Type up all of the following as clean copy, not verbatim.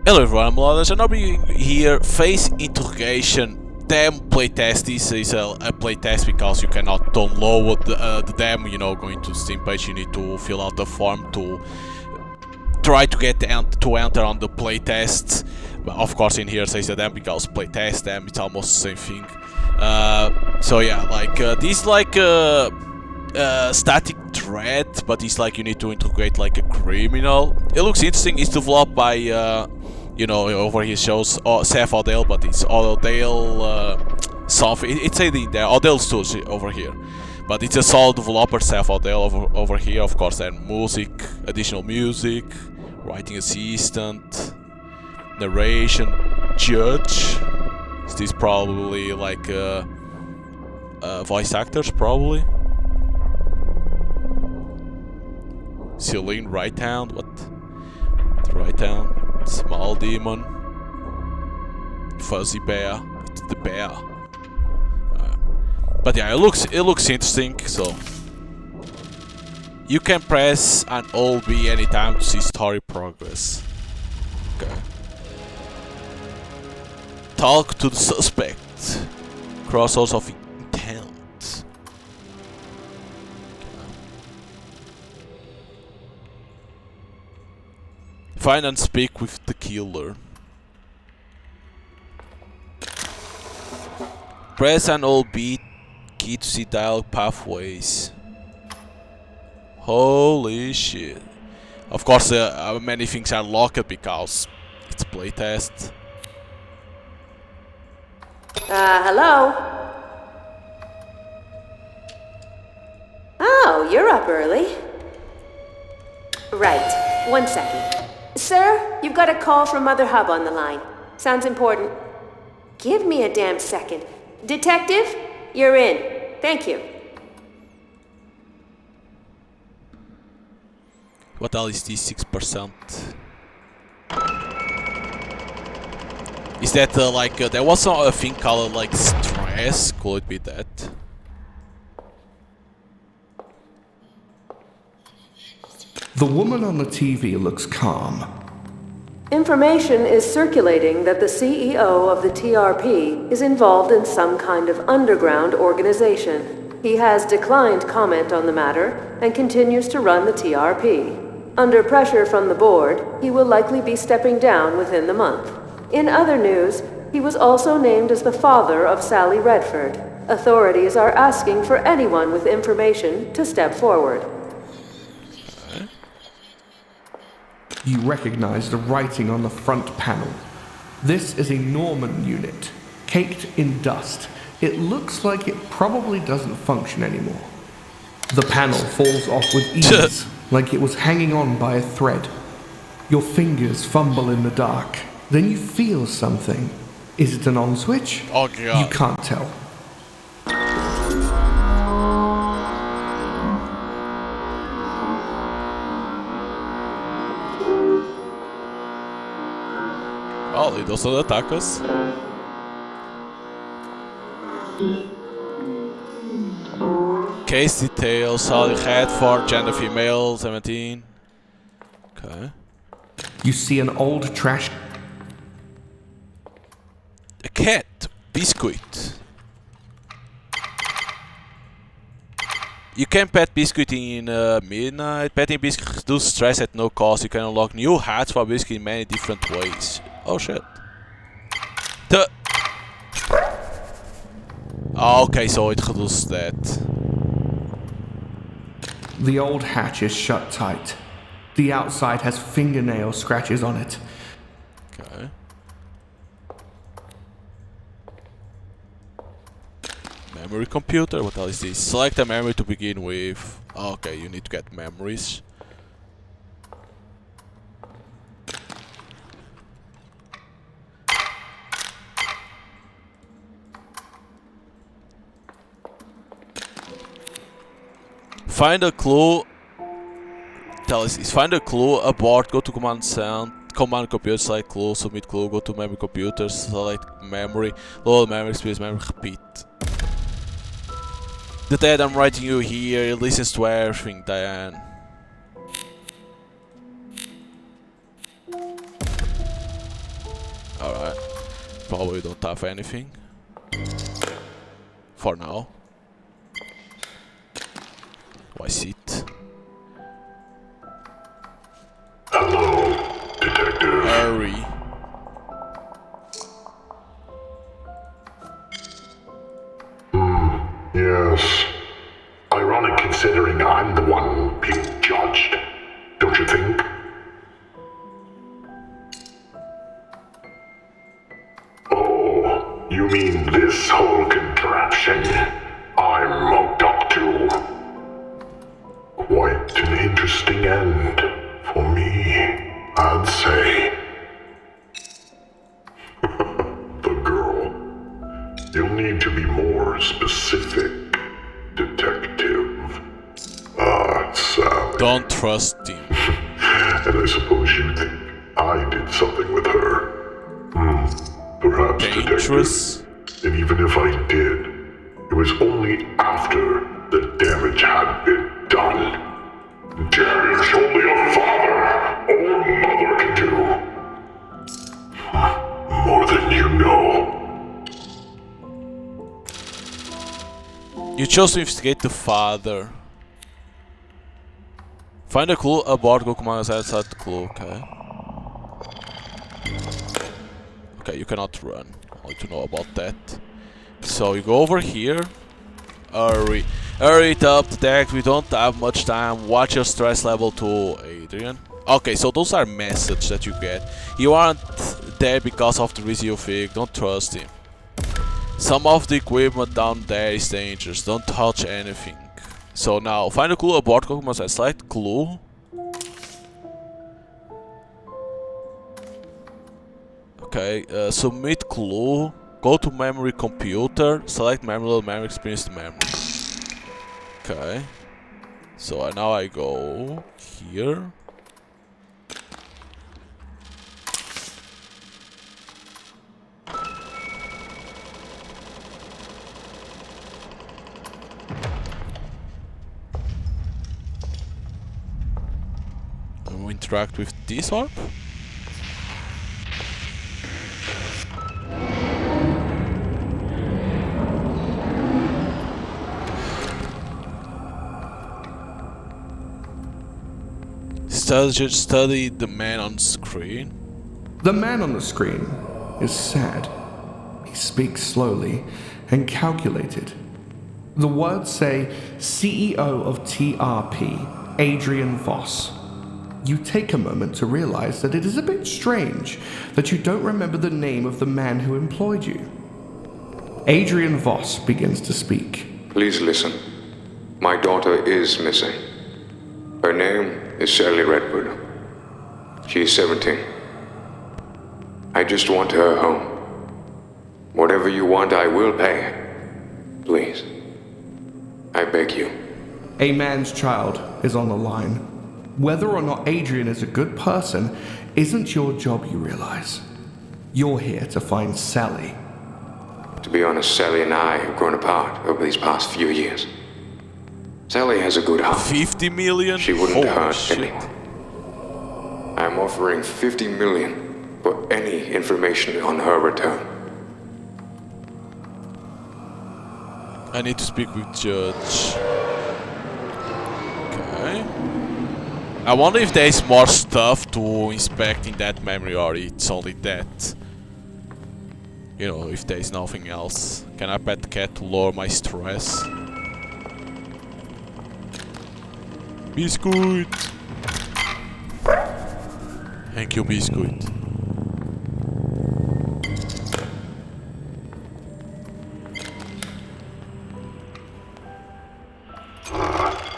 Hello everyone, I'm Lodas and I'll be here face interrogation demo playtest. This is a playtest because you cannot download the demo, you know, going to Steam page. You need to fill out the form to try to get to enter on the playtest. But of course in here says the demo because playtest demo, it's almost the same thing. So yeah, like this like static thread, but it's like you need to integrate like a criminal. It looks interesting. It's developed by you know, over here shows Seth Odell, but it's Odell something. It's said in there Odell Studio over here, but it's a sole developer, Seth Odell over here. Of course, then music, additional music, writing assistant, narration, judge. Is this probably like voice actors probably? Celine Right Hand, what? Right Hand, Small Demon, Fuzzy Bear, it's the bear. But yeah, it looks interesting. So you can press an Alt B anytime to see story progress. Okay. Talk to the suspect. Crossroads of intent. Find and speak with the killer. Press an Alt B key to see dialogue pathways. Holy shit. Of course, many things are locked because it's playtest. Hello? Oh, you're up early. Right. 1 second. Sir, you've got a call from Mother Hub on the line. Sounds important. Give me a damn second. Detective, you're in. Thank you. What else is this 6%? Is that like there was a thing called like stress? Could it be that? The woman on the TV looks calm. Information is circulating that the CEO of the TRP is involved in some kind of underground organization. He has declined comment on the matter and continues to run the TRP. Under pressure from the board, he will likely be stepping down within the month. In other news, he was also named as the father of Sally Redford. Authorities are asking for anyone with information to step forward. You recognize the writing on the front panel. This is a Norman unit, caked in dust. It looks like it probably doesn't function anymore. The panel falls off with ease, like it was hanging on by a thread. Your fingers fumble in the dark. Then you feel something. Is it an on switch? Oh god. You can't tell. Oh, he doesn't attack us. Case details, Sally Redford, gender female, 17. Okay. You see an old trash. A cat. Biscuit. You can pet Biscuit in midnight. Petting Biscuit reduces stress at no cost. You can unlock new hats for Biscuit in many different ways. Oh shit. Okay, so it reduces that. The old hatch is shut tight. The outside has fingernail scratches on it. Okay. Memory computer, what else is this? Select a memory to begin with. Okay, you need to get memories. Find a clue. Tell us this. Find a clue aboard, go to command sound. Command computer, select clue, submit clue, go to memory computer, select memory, load memory, space memory, repeat. The dad I'm writing you here, it listens to everything, Diane. Alright. Probably don't have anything. For now. Why sit? Hello, detective. Hurry. Yes. Ironic considering I'm the one being judged. Don't you think? Oh, you mean this whole contraption I'm hooked up to? Quite an interesting end for me, I'd say. The girl. You'll need to be more specific, detective. Sally. Don't trust him. And I suppose you think I did something with her. Perhaps, Dangerous. detective. And even if I did, it was only after the damage had been done. Damage only a father or mother can do. More than you know. You chose to investigate the father. Find a clue aboard, go command outside the clue, okay. Okay, you cannot run. Only to know about that. So you go over here. Hurry. Hurry it up, detect. We don't have much time. Watch your stress level too, Adrian. Okay, so those are messages that you get. You aren't there because of the reason you think. Don't trust him. Some of the equipment down there is dangerous. Don't touch anything. So now, find a clue aboard. Go command outside. Select clue. Okay, submit clue. Go to memory computer. Select memory experience to memory. Okay. So now I go here. And we interact with this orb. Study the man on screen. The man on the screen is sad. He speaks slowly and calculated. The words say CEO of TRP, Adrian Voss. You take a moment to realize that it is a bit strange that you don't remember the name of the man who employed you. Adrian Voss begins to speak. Please listen. My daughter is missing. Her name is Sally Redwood. She is 17. I just want her home. Whatever you want, I will pay. Please. I beg you. A man's child is on the line. Whether or not Adrian is a good person isn't your job, you realize. You're here to find Sally. To be honest, Sally and I have grown apart over these past few years. Sally has a good heart. 50 million? She wouldn't Holy hurt shit. anyone. I am offering 50 million for any information on her return. I need to speak with Judge. Okay. I wonder if there's more stuff to inspect in that memory or it's only that. You know, if there's nothing else. Can I pet the cat to lower my stress? Biscuit! Thank you, Biscuit.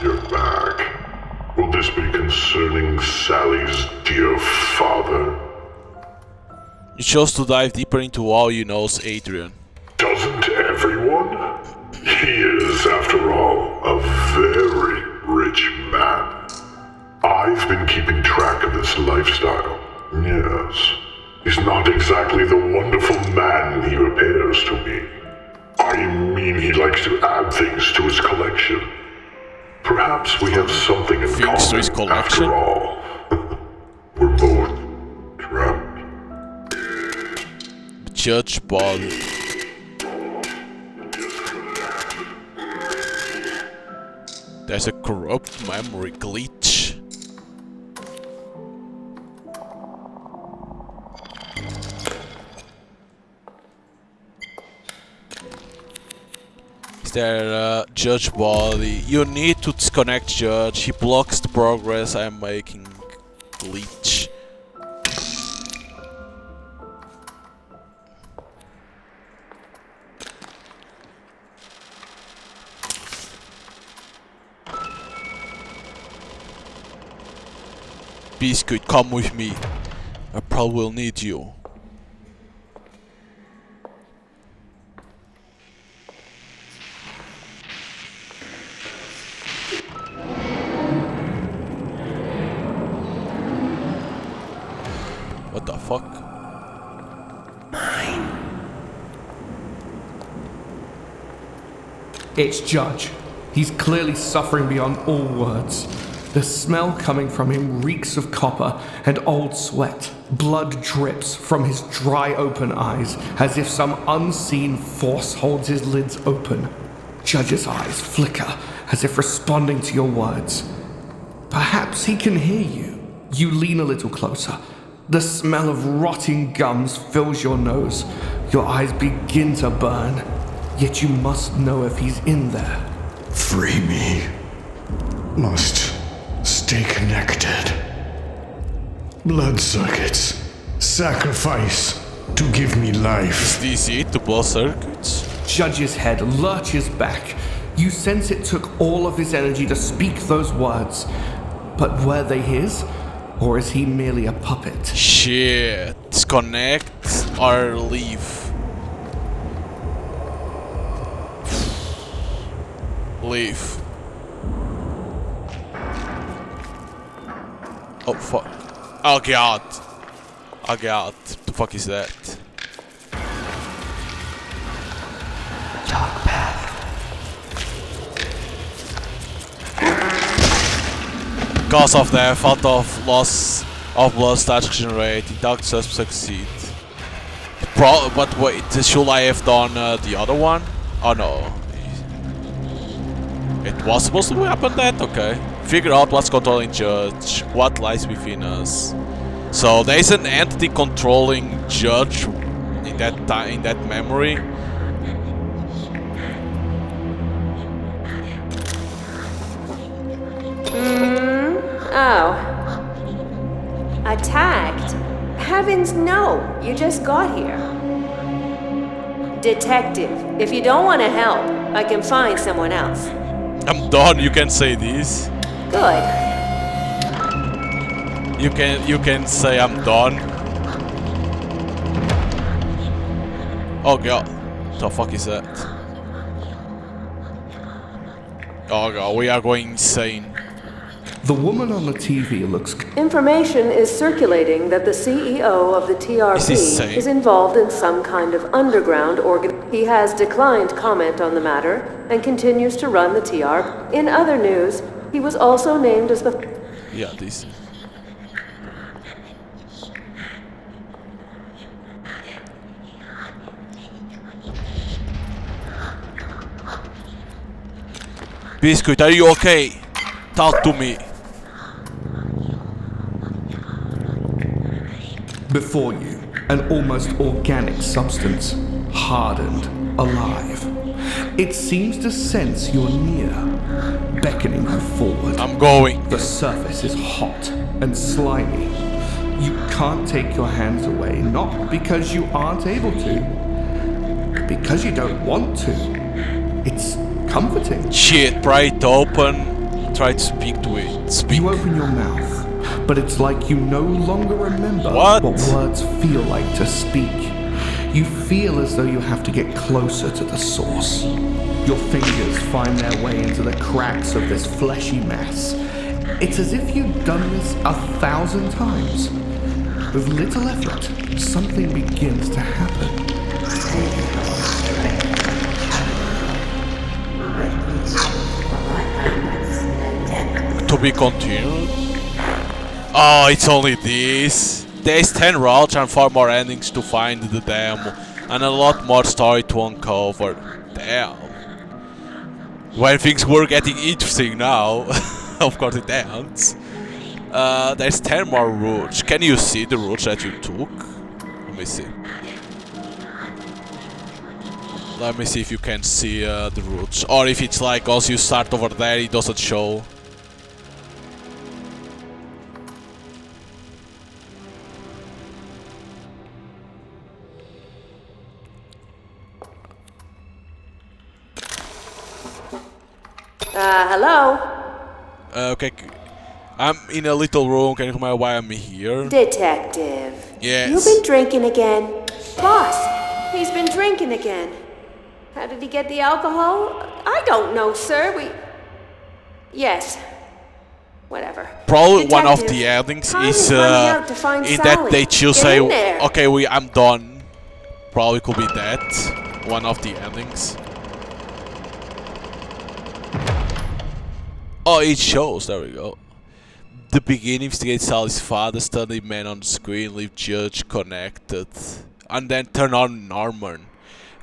You're back. Will this be concerning Sally's dear father? You chose to dive deeper into all you know, Adrian. Doesn't everyone? He is, after all, a very rich man. I've been keeping track of his lifestyle. Yes. He's not exactly the wonderful man he appears to be. I mean, he likes to add things to his collection. Perhaps we have something in Things to his common collection? after all. We're both trapped. Judge body. There's a corrupt memory glitch. Is there a Judge body? You need to disconnect Judge. He blocks the progress I'm making. Glitch. Biscuit, come with me. I probably will need you. What the fuck? It's Judge. He's clearly suffering beyond all words. The smell coming from him reeks of copper and old sweat. Blood drips from his dry open eyes as if some unseen force holds his lids open. Judge's eyes flicker as if responding to your words. Perhaps he can hear you. You lean a little closer. The smell of rotting gums fills your nose. Your eyes begin to burn. Yet you must know if he's in there. Free me. Must stay connected. Blood circuits. Sacrifice to give me life. Is this it, the blood circuits? Judge's head lurches back. You sense it took all of his energy to speak those words. But were they his? Or is he merely a puppet? Shit. Disconnect or leave. Leave. Oh fuck. Oh god. Oh god. The fuck is that? Dark path. Cause of death, out of loss of blood status generated, dark suspect succeed. But wait, should I have done the other one? Oh no. It was supposed to happen that? Okay. Figure out what's controlling Judge, what lies within us. So there's an entity controlling Judge in that memory. Oh. Attacked? Heavens no, you just got here. Detective, if you don't want to help, I can find someone else. I'm done, you can say this. Good. You can say I'm done. Oh god. The fuck is that? Oh god, we are going insane. The woman on the TV looks... Information is circulating that the CEO of the TRP is involved in some kind of underground organ. He has declined comment on the matter and continues to run the TR. In other news, he was also named as the... Yeah, this. Biscuit, are you okay? Talk to me. Before you, an almost organic substance, hardened, alive. It seems to sense you're near, beckoning you forward. I'm going. The surface is hot and slimy. You can't take your hands away, not because you aren't able to, but because you don't want to. It's comforting. Shit, pry it open. Try to speak to it. Speak. You open your mouth, but it's like you no longer remember what words feel like to speak. You feel as though you have to get closer to the source. Your fingers find their way into the cracks of this fleshy mass. It's as if you've done this 1,000 times. With little effort, something begins to happen. To be continued? Oh, it's only this. There's 10 routes and 4 more endings to find the damn And a lot more story to uncover. Damn. When things were getting interesting now, of course it ends. There's 10 more routes. Can you see the routes that you took? Let me see. Let me see if you can see the routes. Or if it's like, once you start over there, it doesn't show. Hello? Okay. I'm in a little room. Can you tell me why I'm here? Detective. Yes. You've been drinking again. Boss, he's been drinking again. How did he get the alcohol? I don't know, sir. Yes. Whatever. Probably one of Detective, the endings time is running out to find in Sally. that they choose Get say, in there. okay, I'm done. Probably could be that. One of the endings. Oh, it shows. There we go. The beginning investigates Sally's father, study man on the screen, leave judge connected, and then turn on Norman.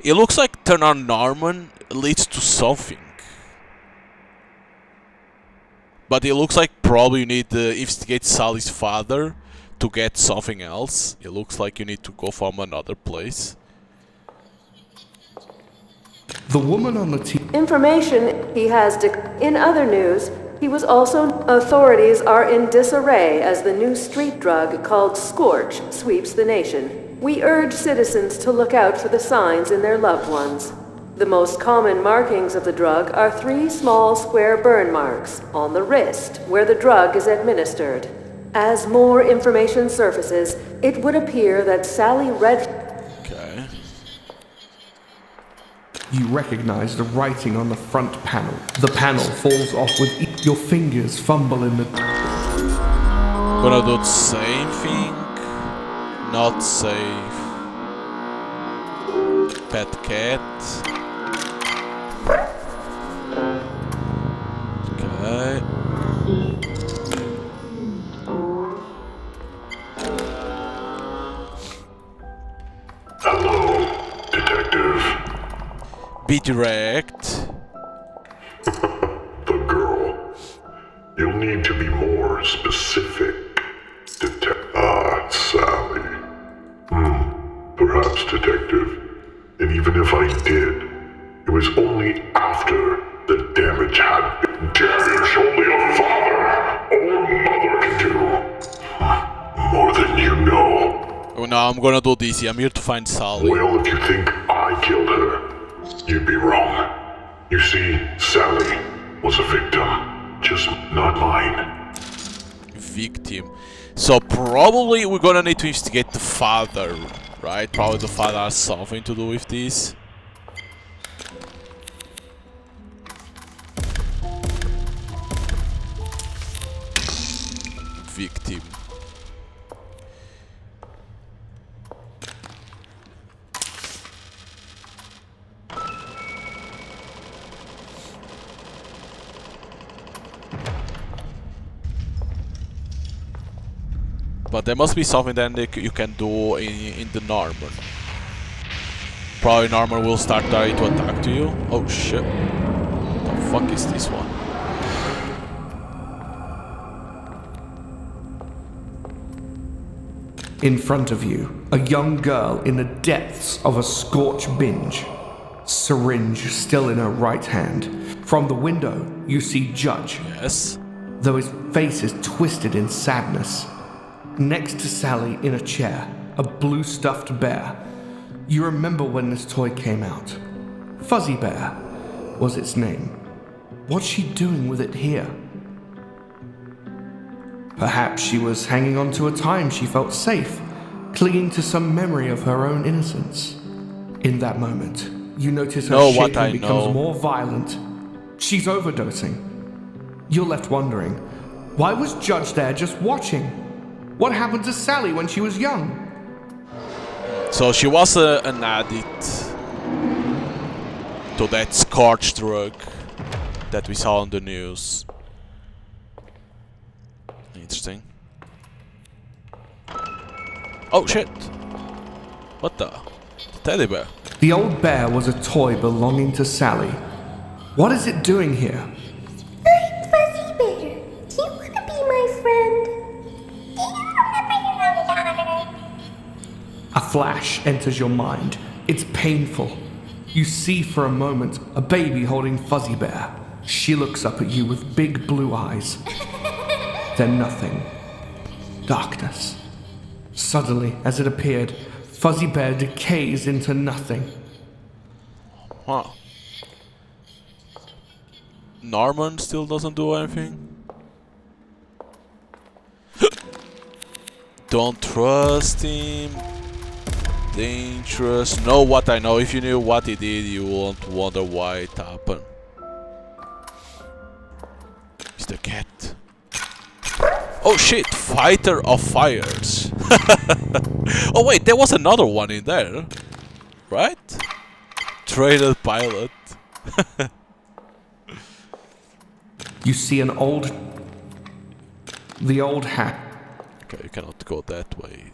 It looks like turn on Norman leads to something. But it looks like probably you need to investigate Sally's father to get something else. It looks like you need to go from another place. The woman on the TV. Information he has in other news, he was also... Authorities are in disarray as the new street drug called Scorch sweeps the nation. We urge citizens to look out for the signs in their loved ones. The most common markings of the drug are 3 small square burn marks on the wrist where the drug is administered. As more information surfaces, it would appear that Sally Okay. You recognize the writing on the front panel. The panel falls off with your fingers fumble in the... Gonna do the same thing. Not safe. Pet cat. Okay. Hello, detective. Be direct. The girl. You'll need to be more specific. Sally. Perhaps, detective. And even if I did, it was only after the damage had been. Damage only a father or mother can do. More than you know. Oh no, I'm gonna do this. I'm here to find Sally. Well, if you think I killed her, you'd be wrong. You see, Sally was a victim, just not mine. Victim. So probably we're gonna need to investigate the father, right? Probably the father has something to do with this. Victim. But there must be something then that you can do in the Norman. Probably Norman will start trying to attack to you. Oh shit. What the fuck is this one? In front of you, a young girl in the depths of a scorch binge. Syringe still in her right hand. From the window, you see Judge, Yes. though his face is twisted in sadness. Next to Sally in a chair, a blue stuffed bear. You remember when this toy came out. Fuzzy Bear was its name. What's she doing with it here? Perhaps she was hanging on to a time she felt safe, clinging to some memory of her own innocence. In that moment, you notice her Know what I shaking becomes know. more violent. She's overdosing. You're left wondering, why was Judge there just watching? What happened to Sally when she was young? So she was an addict to that scorch drug that we saw on the news. Interesting. Oh shit! What the? teddy bear. The old bear was a toy belonging to Sally. What is it doing here? I'm Fuzzy Bear. Do you want to be my friend? Do you remember your own daughter? A flash enters your mind. It's painful. You see for a moment a baby holding Fuzzy Bear. She looks up at you with big blue eyes. Then nothing. Darkness. Suddenly, as it appeared, Fuzzy Bear decays into nothing. Huh. Norman still doesn't do anything. Don't trust him. Dangerous. Know what I know. If you knew what he did, you won't wonder why it happened. It's the cat. Oh shit! Fighter of Fires. Oh wait, there was another one in there, right? Traded pilot. You see the old hat. Okay, you cannot go that way.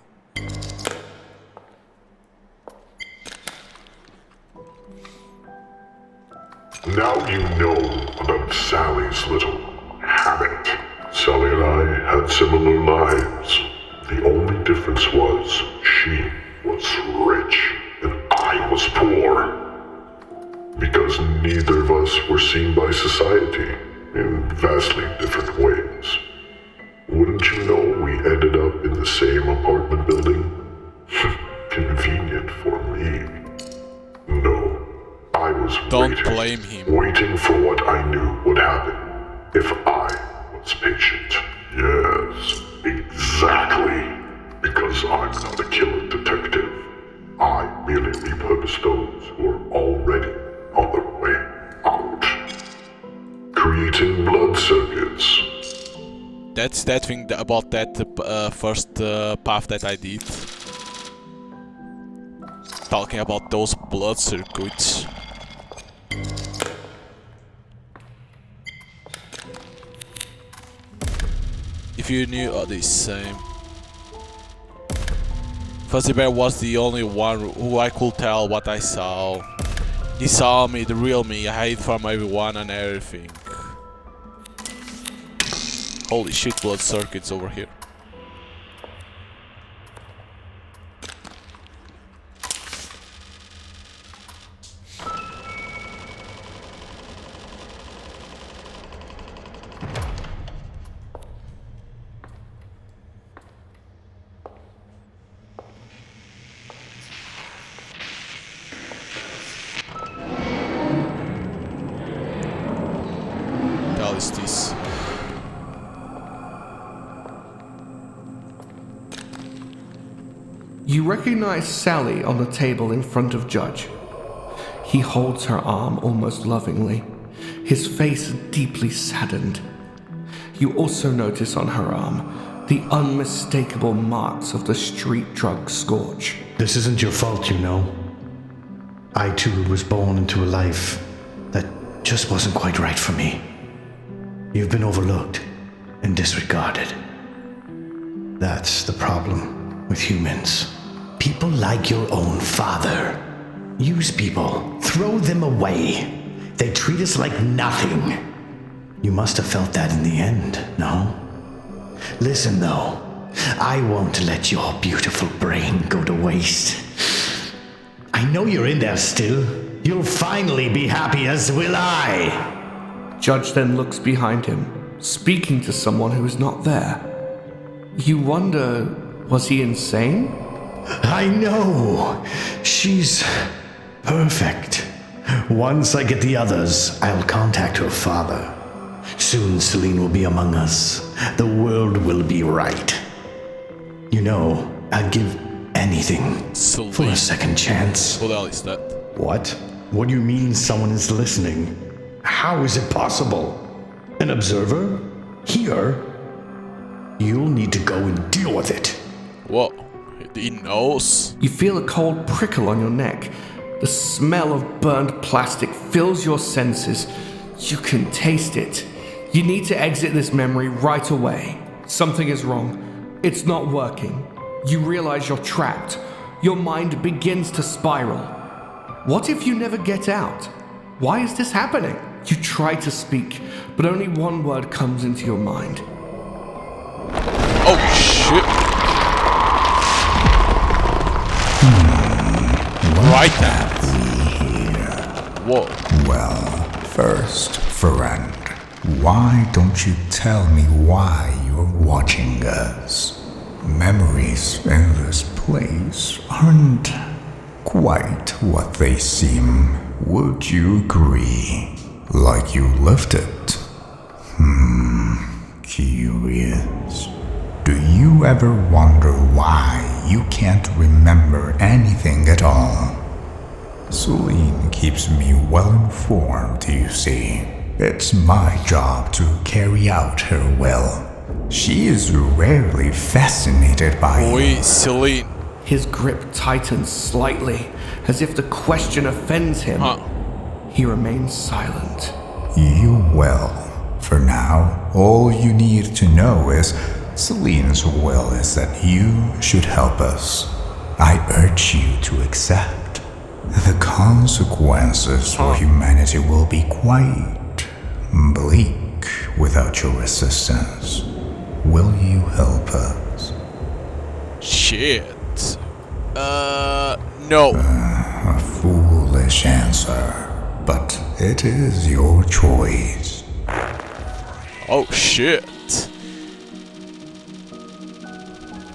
Now you know about Sally's little habit. Sally and I had similar lives. The only difference was she was rich and I was poor. Because neither of us were seen by society in vastly different ways. Wouldn't you know we ended up in the same apartment building? Convenient for me. No, I was Don't blame him. waiting for what I knew would happen if I was patient. Yes, exactly. Because I'm not a killer detective. I merely repurpose those who are already on their way out. Creating blood circuits. That's that thing about that first path that I did. Talking about those blood circuits. If you knew this same. Fuzzy Bear was the only one who I could tell what I saw. He saw me, the real me, I hid from everyone and everything. Holy shit, blood circuits over here. What is this? You recognize Sally on the table in front of Judge. He holds her arm almost lovingly, his face deeply saddened. You also notice on her arm the unmistakable marks of the street drug scourge. This isn't your fault, you know. I too was born into a life that just wasn't quite right for me. You've been overlooked and disregarded. That's the problem with humans. People like your own father. Use people, throw them away. They treat us like nothing. You must have felt that in the end, no? Listen though, I won't let your beautiful brain go to waste. I know you're in there still. You'll finally be happy, as will I. Judge then looks behind him, speaking to someone who is not there. You wonder, was he insane? I know. She's perfect. Once I get the others, I'll contact her father. Soon Celine will be among us. The world will be right. You know, I'd give anything Celine. for a second chance. Who the hell is that? What? What do you mean someone is listening? How is it possible? An observer? Here? You'll need to go and deal with it. Whoa, he knows. You feel a cold prickle on your neck. The smell of burned plastic fills your senses. You can taste it. You need to exit this memory right away. Something is wrong. It's not working. You realize you're trapped. Your mind begins to spiral. What if you never get out? Why is this happening? You try to speak, but only one word comes into your mind. Oh shit! Right now. Whoa. Well, first, friend, why don't you tell me why you're watching us? Memories in this place aren't quite what they seem. Would you agree? Like you lived it? Curious. Do you ever wonder why you can't remember anything at all? Celine keeps me well informed, you see. It's my job to carry out her will. She is rarely fascinated by Oui, Celine. His grip tightens slightly, as if the question offends him. He remains silent. you. Well, for now, all you need to know is Celine's will is that you should help us. I urge you to accept. The consequences for humanity will be quite bleak without your assistance. Will you help us? Shit. No. A foolish answer, but it is your choice. Oh shit.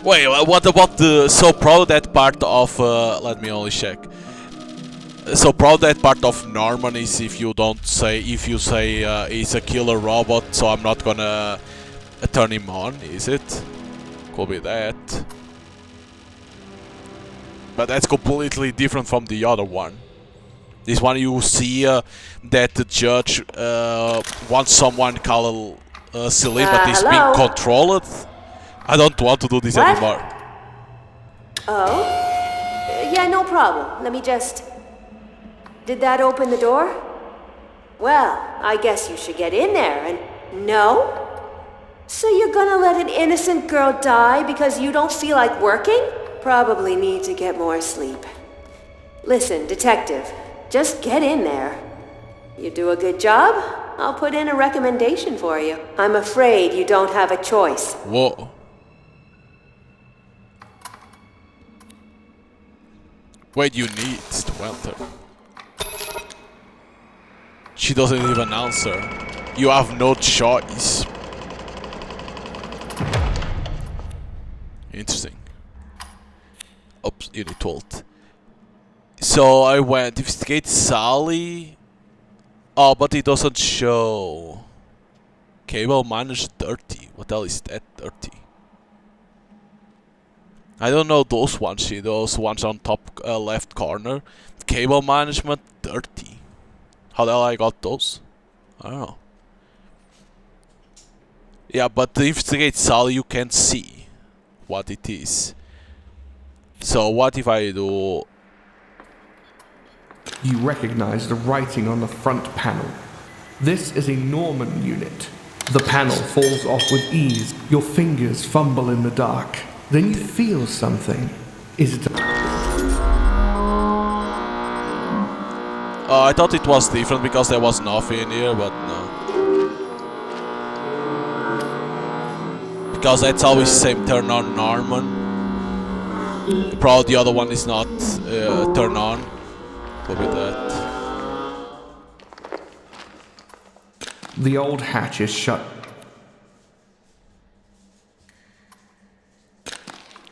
Wait, what about the so proud that part of let me only check. So proud that part of Norman is if you say he's a killer robot, so I'm not gonna turn him on, is it? Could be that. But that's completely different from the other one. This one you see that the judge wants someone called Celine, but he's being controlled. I don't want to do this anymore. Oh? Yeah, no problem. Let me just... Did that open the door? Well, I guess you should get in there and... No? So you're gonna let an innocent girl die because you don't feel like working? Probably need to get more sleep. Listen, detective, just get in there. You do a good job, I'll put in a recommendation for you. I'm afraid you don't have a choice. Whoa. Wait, you need to enter. She doesn't even answer. You have no choice. Interesting. Oops, you need told. So I went investigate Sally. Oh, but it doesn't show. Cable minus 30. What the hell is that 30? I don't know those ones. See those ones on top left corner. Cable management 30. How the hell I got those? I don't know. Yeah, but the investigate Sally you can't see what it is. So what if I do... You recognize the writing on the front panel. This is a Norman unit. The panel falls off with ease. Your fingers fumble in the dark. Then you feel something. Is it... I thought it was different because there was nothing in here, but no. Because that's always the same turn on Norman. Probably the other one is not turn on. What with that? The old hatch is shut.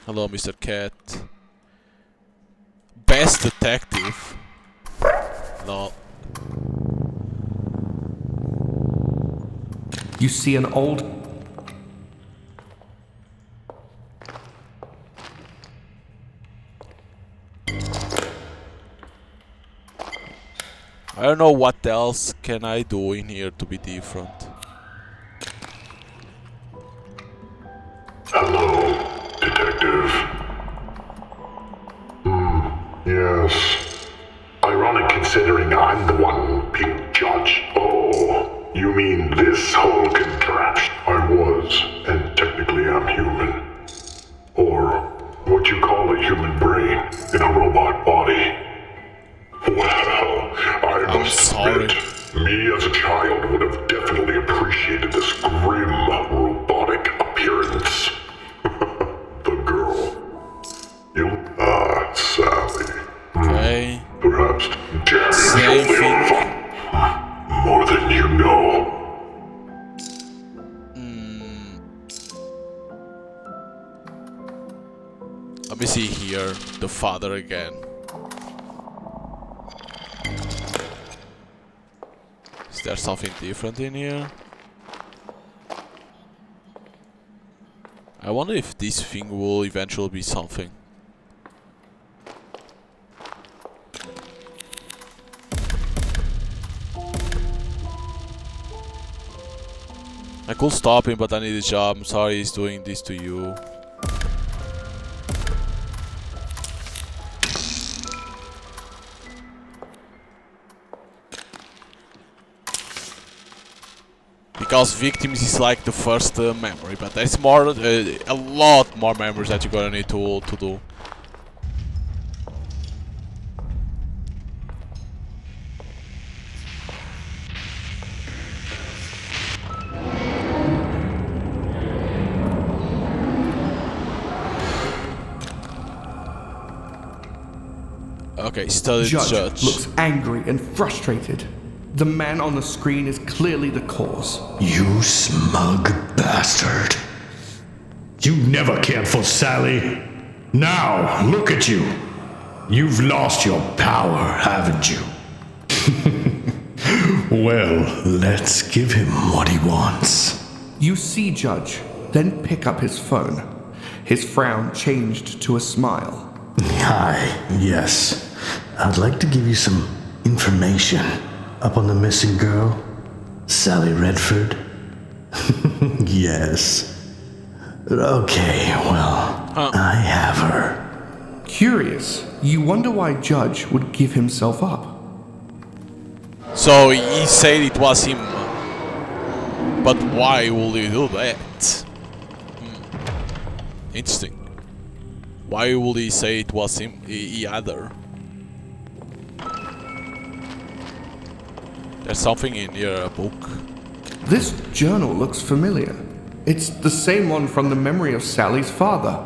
Hello, Mr. Cat. Best detective. No. You see an old... I don't know what else can I do in here to be different. Hello, detective. Yes. Ironic considering I'm the one being judged. Oh, you mean this whole contraption? I was, and technically I'm human. Or what you call a human brain. in a robot body. Well, I must admit, me as a child would have definitely appreciated this grim, robotic appearance. The girl. Sally. Okay. Perhaps damage Same only thing. more than you know. Let me see here. The father again. Is there something different in here? I wonder if this thing will eventually be something. I could stop him, but I need a job. I'm sorry he's doing this to you. Because victims is like the first memory, but there's more, a lot more memories that you're gonna need to do. Okay, study Judge judge. looks angry and frustrated. The man on the screen is clearly the cause. You smug bastard. You never cared for Sally. Now, look at you. You've lost your power, haven't you? Well, let's give him what he wants. You see Judge, then pick up his phone. His frown changed to a smile. Hi, yes. I'd like to give you some information up on the missing girl, Sally Redford. Yes. Okay, well, I have her. Curious, you wonder why Judge would give himself up. So he said it was him, but why would he do that? Interesting. Why would he say it was him either? There's something in your book. This journal looks familiar. It's the same one from the memory of Sally's father.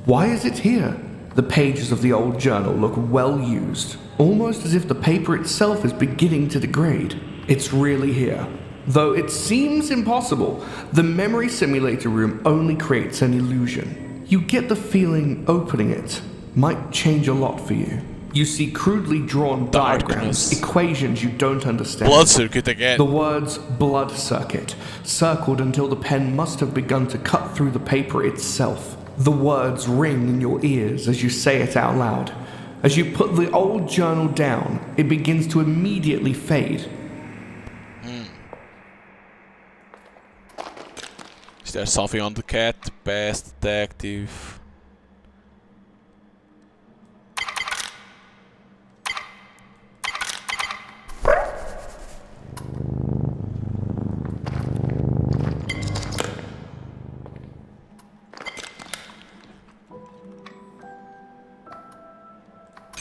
Why is it here? The pages of the old journal look well used, almost as if the paper itself is beginning to degrade. It's really here. Though it seems impossible, the memory simulator room only creates an illusion. You get the feeling opening it might change a lot for you. You see crudely drawn diagrams, equations you don't understand. Blood circuit again. The words blood circuit, circled until the pen must have begun to cut through the paper itself. The words ring in your ears as you say it out loud. As you put the old journal down, it begins to immediately fade. Is there something on the cat? Best detective.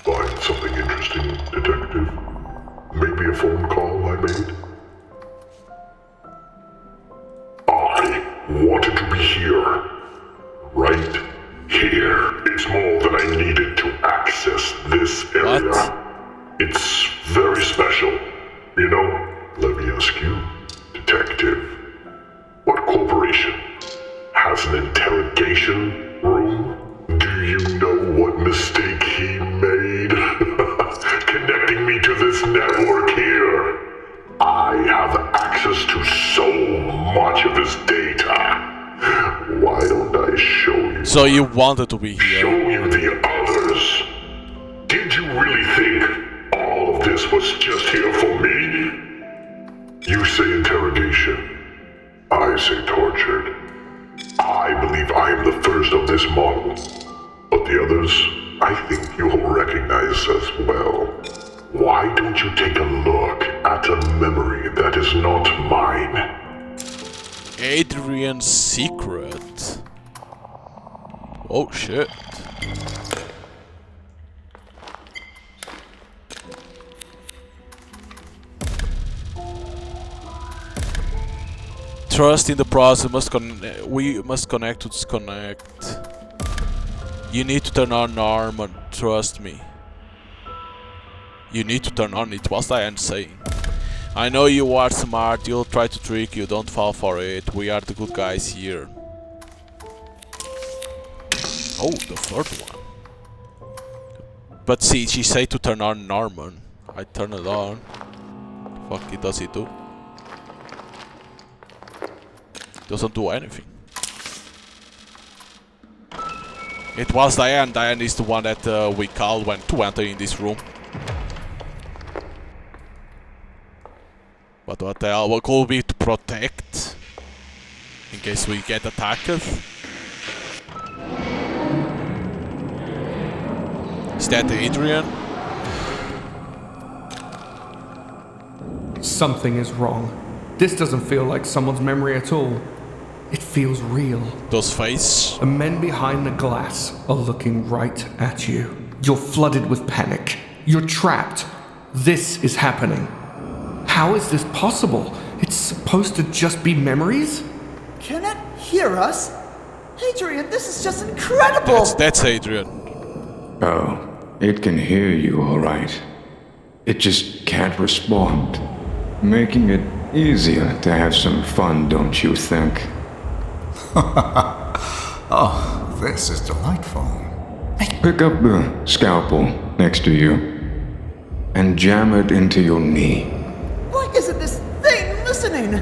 Find something interesting, detective? Maybe a phone call I made? I wanted to be here. Right here. It's more than I needed to access this area. What? It's very special. You know, let me ask you, detective. What corporation has an interrogation room? Do you know what mistake he made? Connecting me to this network here. I have access to so much of his data. Why don't I show you? So you wanted to be here. Show you the others. Did you really think all of this was just here for me? You say interrogation. I say tortured. I believe I am the first of this model. But the others, I think you'll recognize as well. Why don't you take a look at a memory that is not mine? Adrian's secret. Oh shit. Trust in the process. We must connect to disconnect. You need to turn on armor. Trust me. You need to turn on it. What's Diane saying? I know you are smart. You'll try to trick you. Don't fall for it. We are the good guys here. Oh, the third one. But see, she said to turn on armor. I turn it on. Fuck it, does it do? Doesn't do anything. It was Diane. Diane is the one that we called when to enter in this room. But what the hell? What could be to protect? In case we get attacked? Is that Adrian? Something is wrong. This doesn't feel like someone's memory at all. It feels real. Those faces? The men behind the glass are looking right at you. You're flooded with panic. You're trapped. This is happening. How is this possible? It's supposed to just be memories? Can it hear us? Adrian, this is just incredible! That's Adrian. Oh, it can hear you all right. It just can't respond. Making it easier to have some fun, don't you think? Oh, this is delightful. Pick up the scalpel next to you and jam it into your knee. Why isn't this thing listening?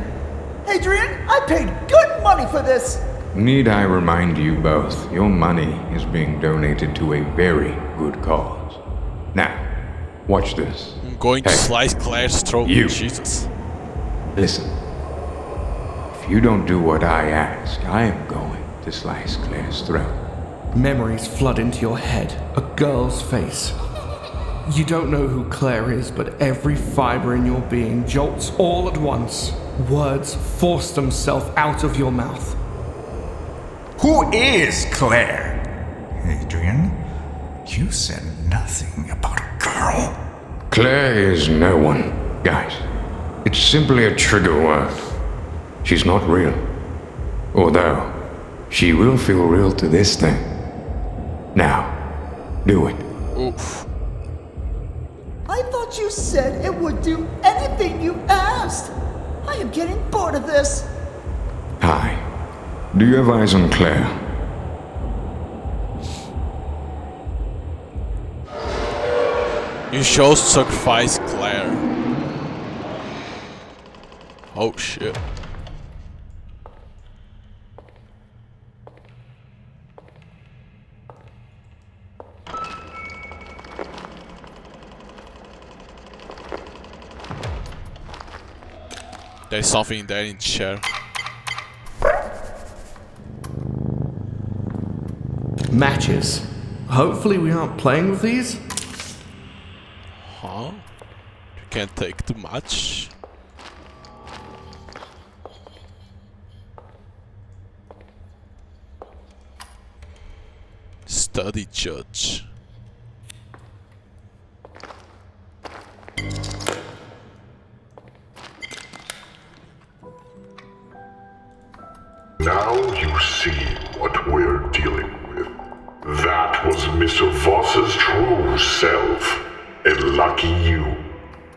Adrian, I paid good money for this! Need I remind you both, your money is being donated to a very good cause. Now, watch this. I'm going to slice Claire's throat. You. Jesus. Listen. If you don't do what I ask, I am going to slice Claire's throat. Memories flood into your head. A girl's face. You don't know who Claire is, but every fiber in your being jolts all at once. Words force themselves out of your mouth. Who is Claire? Adrian, you said nothing about a girl. Claire is no one, guys. It's simply a trigger word. She's not real. Although, she will feel real to this thing. Now, do it. Oof. I thought you said it would do anything you asked. I am getting bored of this. Hi. Do you have eyes on Claire? You chose to sacrifice Claire. Oh shit. There's something there in the chair. Matches. Hopefully we aren't playing with these. Huh? You can't take too much. Study judge. Now you see what we're dealing with. That was Mr. Voss's true self. And lucky you.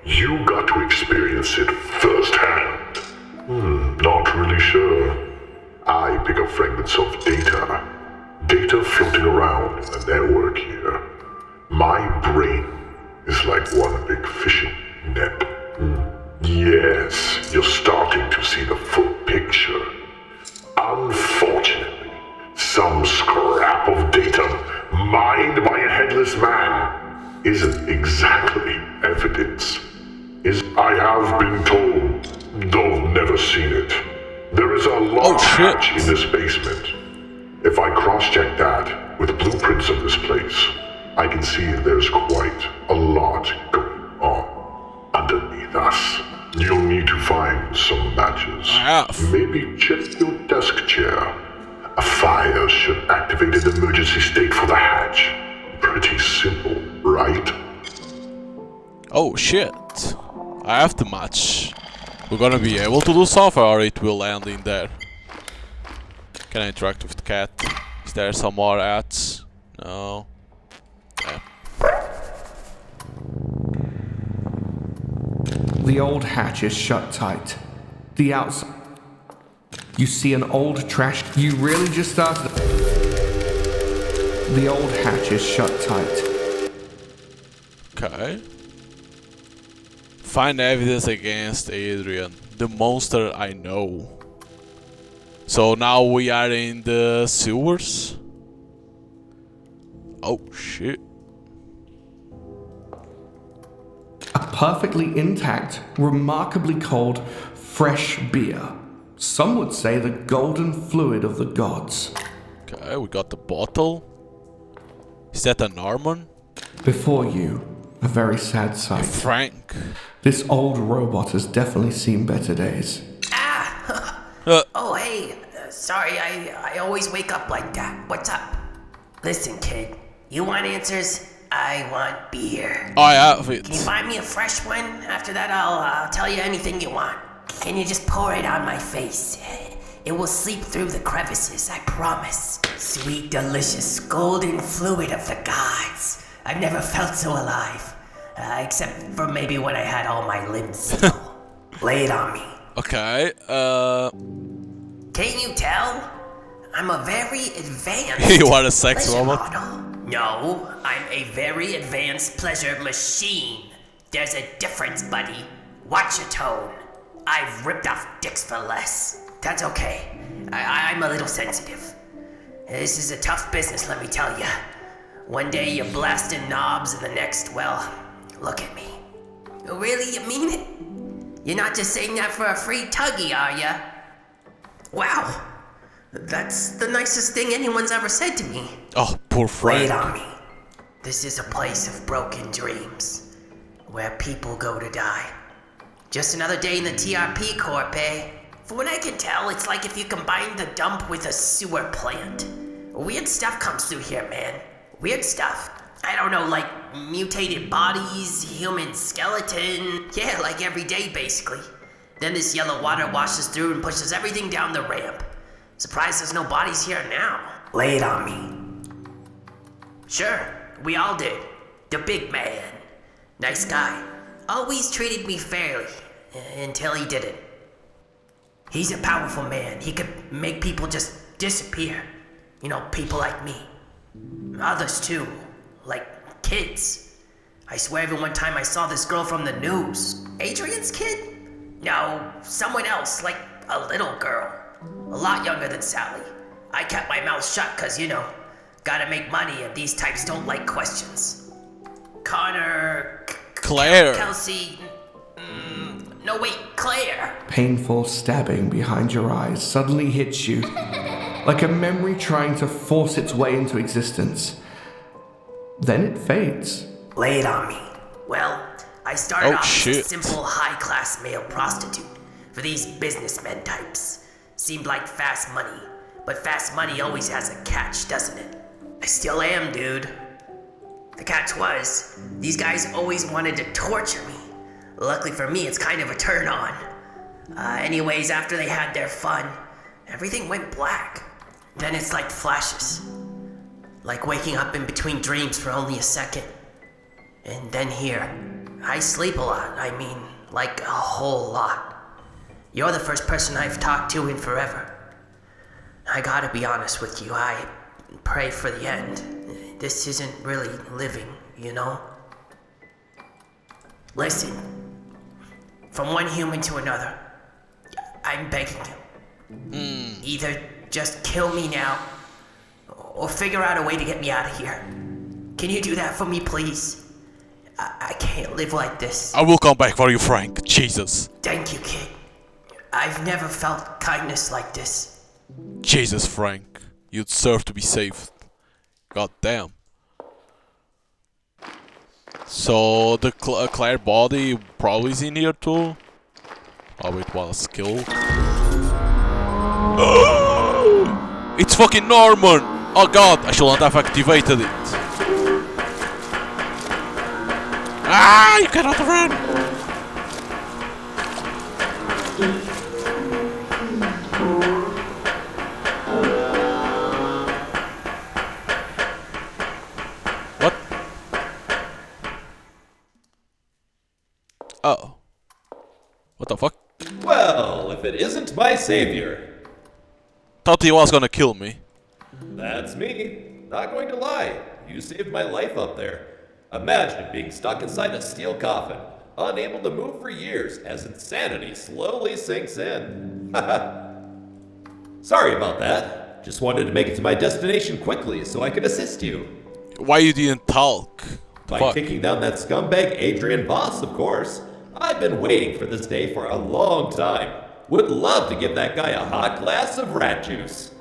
You got to experience it firsthand. Not really sure. I pick up fragments of data. Data floating around in the network here. My brain is like one big fishing net. Yes, you're starting to see the full picture. Unfortunately, some scrap of data mined by a headless man isn't exactly evidence. I have been told, though never seen it. There is a large hatch in this basement. If I cross-check that with blueprints of this place, I can see there's quite a lot going on underneath us. You'll need to find some matches. Maybe check your desk chair. A fire should activate an emergency state for the hatch. Pretty simple, right? Oh shit. I have the match. We're gonna be able to do something, or it will end in there. Can I interact with the cat? Is there some more ads? No. Yeah. The old hatch is shut tight. The outside. You see an old trash. You really just started. The old hatch is shut tight. Okay. Find evidence against Adrian, the monster I know. So now we are in the sewers. Oh shit. A perfectly intact, remarkably cold, fresh beer. Some would say the golden fluid of the gods. Okay, we got the bottle. Is that a Norman? Before you, a very sad sight. Frank. This old robot has definitely seen better days. Oh, hey. Sorry, I always wake up like that. What's up? Listen, kid. You want answers? I want beer. I have it. Can you buy me a fresh one? After that, I'll tell you anything you want. Can you just pour it on my face? It will seep through the crevices, I promise. Sweet, delicious, golden fluid of the gods. I've never felt so alive. Except for maybe when I had all my limbs still. Lay it on me. Okay, Can't you tell? I'm a very advanced you are a sex pleasure robot? model. No, I'm a very advanced pleasure machine. There's a difference, buddy. Watch your tone. I've ripped off dicks for less. That's okay. I'm a little sensitive. This is a tough business, let me tell ya. One day you're blasting knobs, and the next, well, look at me. Really, you mean it? You're not just saying that for a free tuggy, are ya? Wow. That's the nicest thing anyone's ever said to me. Oh, poor Frank. Lay it on me. This is a place of broken dreams, where people go to die. Just another day in the TRP Corp, eh? For what I can tell, it's like if you combine the dump with a sewer plant. Weird stuff comes through here, man. Weird stuff. I don't know, like mutated bodies, human skeleton. Yeah, like every day, basically. Then this yellow water washes through and pushes everything down the ramp. Surprised there's no bodies here now. Lay it on me. Sure, we all did. The big man. Nice guy. Always treated me fairly. Until he didn't. He's a powerful man. He could make people just disappear. You know, people like me. Others too. Like kids. I swear even one time I saw this girl from the news. Adrian's kid? No, someone else, like a little girl. A lot younger than Sally. I kept my mouth shut cause, you know, gotta make money and these types don't like questions. Connor... Claire. Kelsey... no wait, Claire. Painful stabbing behind your eyes suddenly hits you, like a memory trying to force its way into existence. Then it fades. Lay it on me. Well, I started off shit. as a simple high-class male prostitute for these businessmen types. Seemed like fast money, but fast money always has a catch, doesn't it? I still am, dude. The catch was, these guys always wanted to torture me. Luckily for me, it's kind of a turn on. Anyways, after they had their fun, everything went black. Then it's like flashes. Like waking up in between dreams for only a second. And then here, I sleep a lot. I mean, like a whole lot. You're the first person I've talked to in forever. I gotta be honest with you, I pray for the end. This isn't really living, you know? Listen, from one human to another, I'm begging you. Either just kill me now, or figure out a way to get me out of here. Can you do that for me, please? I can't live like this. I will come back for you, Frank. Jesus. Thank you, kid. I've never felt kindness like this. Jesus, Frank. You deserve to be saved. God damn. So the Claire body probably is in here too. Oh, it was killed. It's fucking Norman! Oh god, I should not have activated it. Ah, you cannot run! What? Oh. What the fuck? Well, if it isn't my savior. Thought he was gonna kill me. That's me. Not going to lie. You saved my life up there. Imagine being stuck inside a steel coffin, unable to move for years as insanity slowly sinks in. Sorry about that. Just wanted to make it to my destination quickly so I could assist you. Why you didn't talk? By taking down that scumbag Adrian Voss, of course. I've been waiting for this day for a long time. Would love to give that guy a hot glass of rat juice.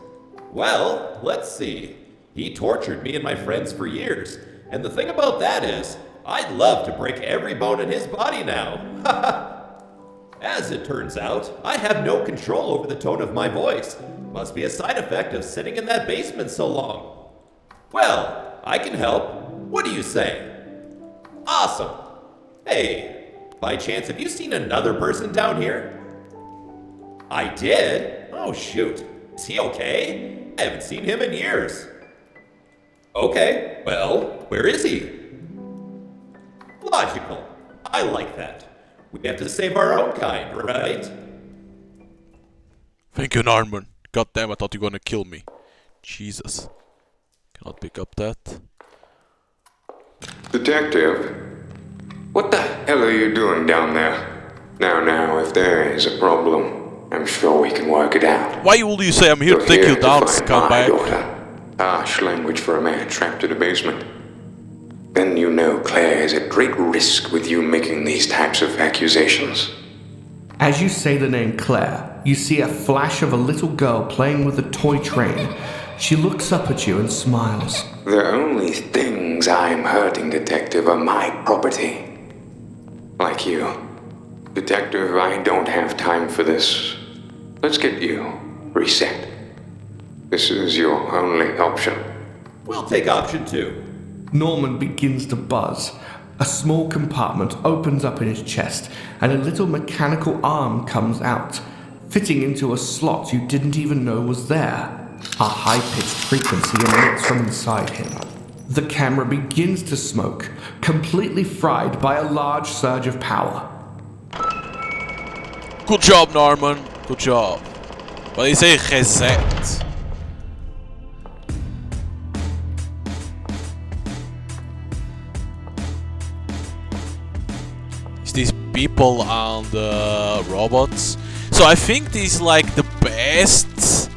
Well, let's see. He tortured me and my friends for years. And the thing about that is, I'd love to break every bone in his body now. As it turns out, I have no control over the tone of my voice. Must be a side effect of sitting in that basement so long. Well, I can help. What do you say? Awesome. Hey, by chance, have you seen another person down here? I did? Oh, shoot. Is he okay? I haven't seen him in years. Okay, well, where is he? Logical. I like that. We have to save our own kind, right? Thank you, Norman. God damn, I thought you were gonna kill me. Jesus. Cannot pick up that. Detective, what the hell are you doing down there? Now, if there is a problem, I'm sure we can work it out. Why will you say I'm here to take you down, scumbag? Harsh language for a man trapped in a basement. Then you know Claire is at great risk with you making these types of accusations. As you say the name Claire, you see a flash of a little girl playing with a toy train. She looks up at you and smiles. The only things I'm hurting, Detective, are my property. Like you. Detective, I don't have time for this. Let's get you reset. This is your only option. We'll take option 2. Norman begins to buzz. A small compartment opens up in his chest, and a little mechanical arm comes out, fitting into a slot you didn't even know was there. A high-pitched frequency emits from inside him. The camera begins to smoke, completely fried by a large surge of power. Good job, Norman. Good job. But they say reset. Is these people and robots? So I think this is like the best,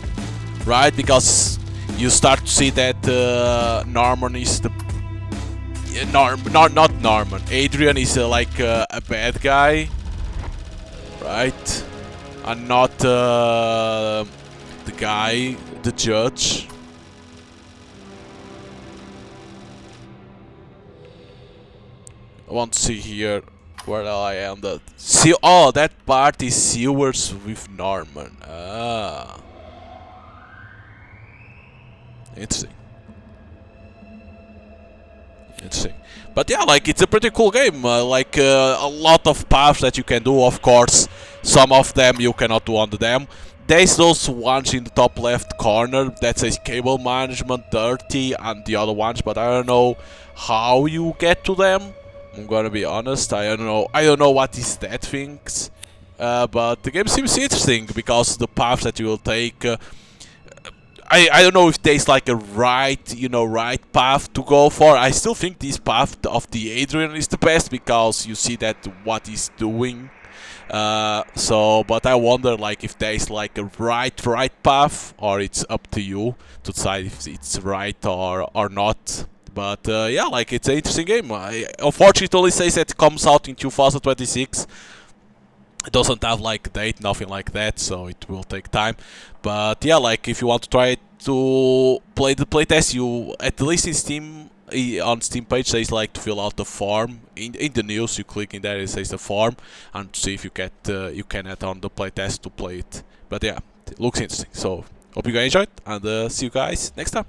right? Because you start to see that Norman is the not Norman. Adrian is like a bad guy, right? And not the guy, the judge. I want to see here where I am. See, oh, that part is Sewers with Norman. Ah, interesting. Interesting. But yeah, like, it's a pretty cool game. Like, a lot of paths that you can do, of course. Some of them you cannot do on the dam. There's those ones in the top left corner that says cable management 30 and the other ones, but I don't know how you get to them. I'm gonna be honest, I don't know what is that things. But the game seems interesting because the paths that you will take, I don't know if there's like a right path to go for. I still think this path of the Adrian is the best because you see that what he's doing. But I wonder like if there's like a right path, or it's up to you to decide if it's right or not. But yeah, like, it's an interesting game. Unfortunately, it says that it comes out in 2026. It doesn't have like a date, nothing like that, so it will take time. But yeah, like, if you want to try to play the playtest, you at least in Steam, on Steam page says like to fill out the form. In the news, you click in there, it says the form, and see if you get you can add on the playtest to play it. But yeah, it looks interesting. So hope you guys enjoyed, and see you guys next time.